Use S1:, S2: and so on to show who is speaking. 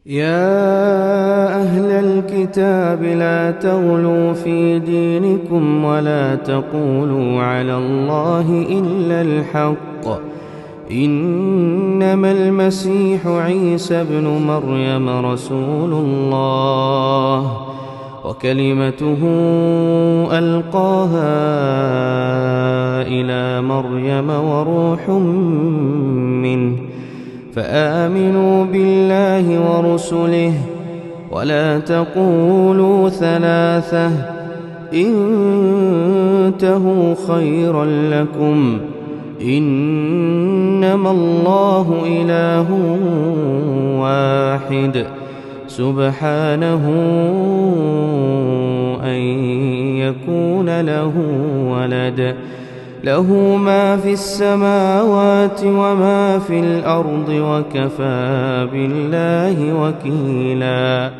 S1: يا أهل الكتاب لا تغلوا في دينكم ولا تقولوا على الله إلا الحق، إنما المسيح عيسى ابن مريم رسول الله وكلمته ألقاها إلى مريم وروح منه، فآمنوا بالله ورسله ولا تقولوا ثلاثة، انتهوا خيرا لكم، إنما الله إله واحد سبحانه أن يكون له ولد، له ما في السماوات وما في الأرض وكفى بالله وكيلا.